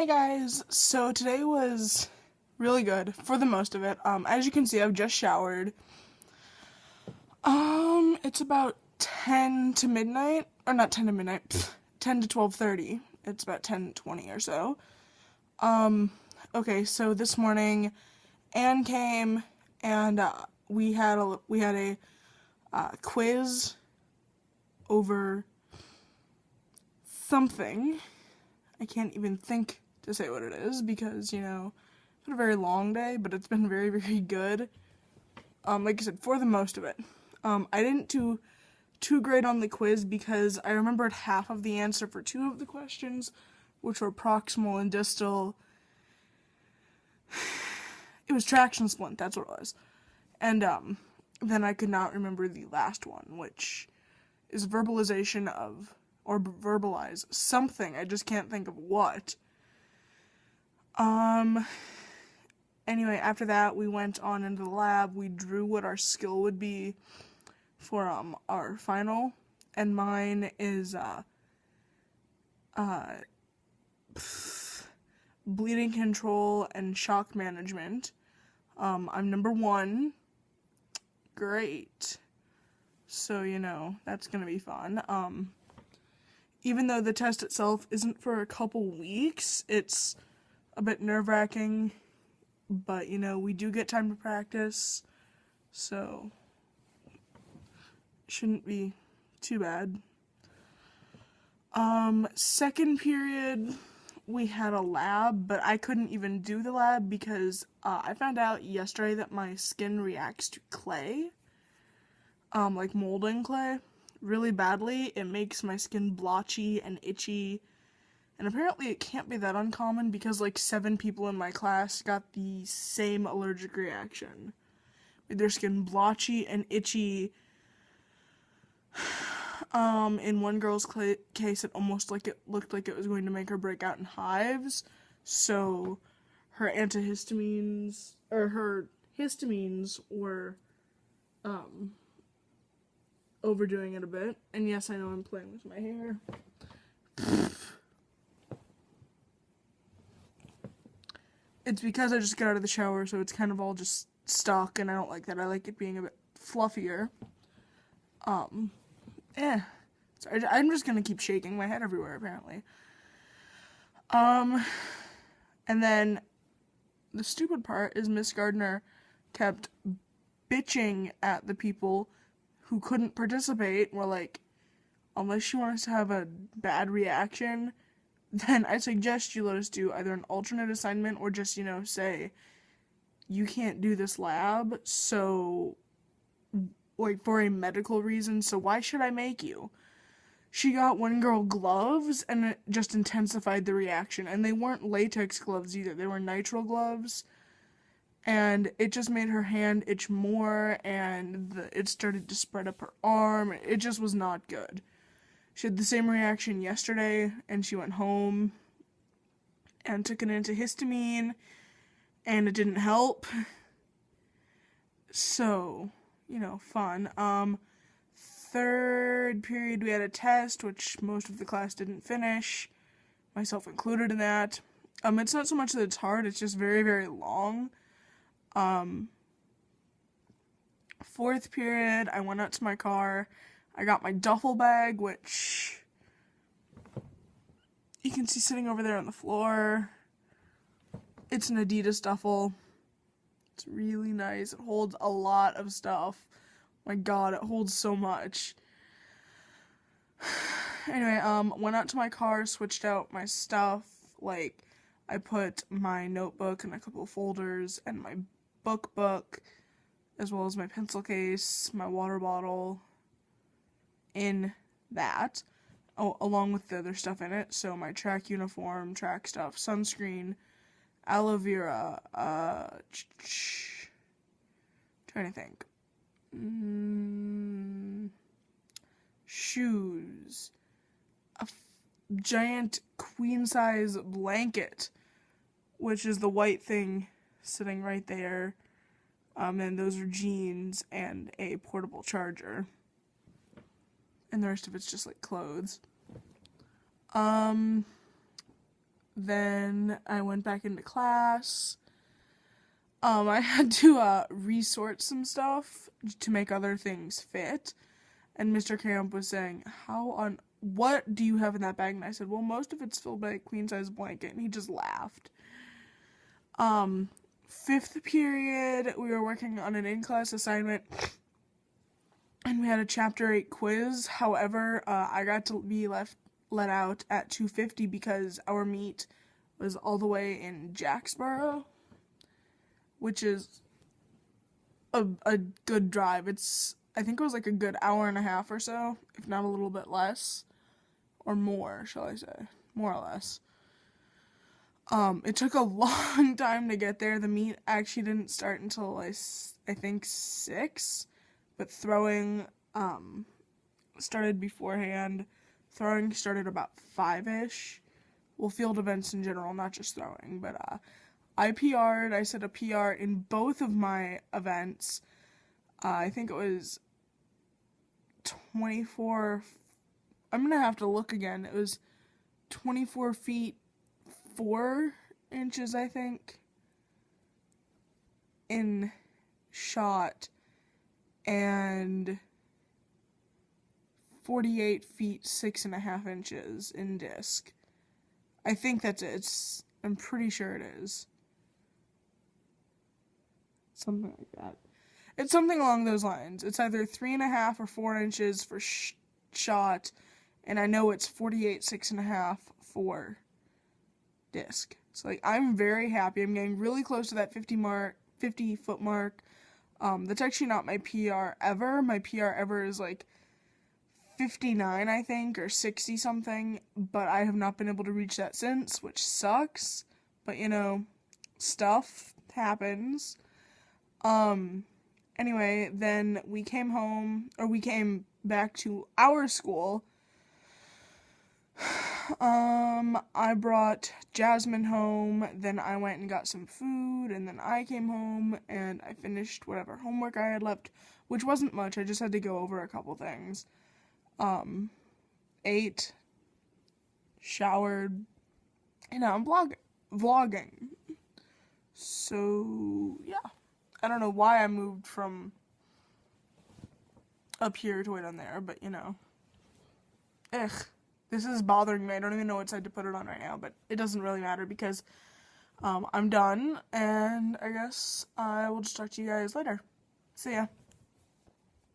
Hey guys, so today was really good for the most of it. As you can see, I've just showered. It's about 10 to midnight, or not 10 to midnight, 10 to 12:30. It's about 10:20 or so. Okay, so this morning, Anne came and we had a quiz over something. I can't even think to say what it is because, it's been a very long day, but it's been very, very good. Like I said, for the most of it. I didn't do too great on the quiz because I remembered half of the answer for two of the questions, which were proximal and distal. It was traction splint, that's what it was. And then I could not remember the last one, which is verbalization of, or verbalize something. I just can't think of what. Anyway, after that, we went on into the lab. We drew what our skill would be for our final, and mine is bleeding control and shock management. I'm number 1. Great. So, that's gonna be fun. Even though the test itself isn't for a couple weeks, it's a bit nerve-wracking, but, we do get time to practice, so shouldn't be too bad. Second period, we had a lab, but I couldn't even do the lab because I found out yesterday that my skin reacts to clay, like molding clay, really badly. It makes my skin blotchy and itchy, and apparently it can't be that uncommon because like 7 people in my class got the same allergic reaction. With their skin blotchy and itchy. In one girl's case, it almost looked like it was going to make her break out in hives. So her antihistamines, or her histamines were, overdoing it a bit. And yes, I know I'm playing with my hair. It's because I just got out of the shower, so it's kind of all just stuck, and I don't like that. I like it being a bit fluffier. So I'm just gonna keep shaking my head everywhere, apparently. And then the stupid part is Miss Gardner kept bitching at the people who couldn't participate. We're like, unless you want us to have a bad reaction, then I suggest you let us do either an alternate assignment or just, say, you can't do this lab, so, like, for a medical reason, so why should I make you? She got one girl gloves, and it just intensified the reaction, and they weren't latex gloves either, they were nitrile gloves, and it just made her hand itch more, and it started to spread up her arm. It just was not good. She had the same reaction yesterday, and she went home and took an antihistamine, and it didn't help. So, fun. Third period, we had a test, which most of the class didn't finish, myself included in that. It's not so much that it's hard, it's just very, very long. Fourth period, I went out to my car. I got my duffel bag, which you can see sitting over there on the floor. It's an Adidas duffel. It's really nice. It holds a lot of stuff. My God, it holds so much. Anyway, went out to my car, switched out my stuff. Like, I put my notebook in a couple of folders and my book, as well as my pencil case, my water bottle, in that, along with the other stuff in it. So my track uniform, track stuff, sunscreen, aloe vera, trying to think, shoes, a giant queen-size blanket, which is the white thing sitting right there, and those are jeans, and a portable charger. And the rest of it's just like clothes. then I went back into class. I had to resort some stuff to make other things fit. And Mr. Camp was saying, what do you have in that bag? And I said, well, most of it's filled by a queen size blanket. And he just laughed. Fifth period, we were working on an in-class assignment. And we had a chapter 8 quiz. However, I got to be let out at 2:50 because our meet was all the way in Jacksboro, which is a good drive. I think it was like a good hour and a half or so, if not a little bit less, or more, shall I say, more or less. It took a long time to get there. The meet actually didn't start until I think 6, but throwing started beforehand. Throwing started about 5-ish. Well, field events in general, not just throwing, but I PR'd. I set a PR in both of my events. I think it was 24, I'm gonna have to look again. It was 24 feet 4 inches, I think, in shot, and 48 feet 6.5 inches in disc. I think that's it. I'm pretty sure it is. Something like that. It's something along those lines. It's either 3.5 or 4 inches for shot, and I know it's 48 6.5 for disc. So like, I'm very happy. I'm getting really close to that 50 foot mark. That's actually not my PR ever. My PR ever is like 59, I think, or 60 something, but I have not been able to reach that since, which sucks. But you know, stuff happens. Anyway, then we came back to our school. I brought Jasmine home, then I went and got some food, and then I came home, and I finished whatever homework I had left, which wasn't much. I just had to go over a couple things. Ate, showered, and now I'm vlogging. So, yeah. I don't know why I moved from up here to way down there, but you know. Ugh. This is bothering me. I don't even know what side to put it on right now, but it doesn't really matter because I'm done, and I guess I will just talk to you guys later. See ya.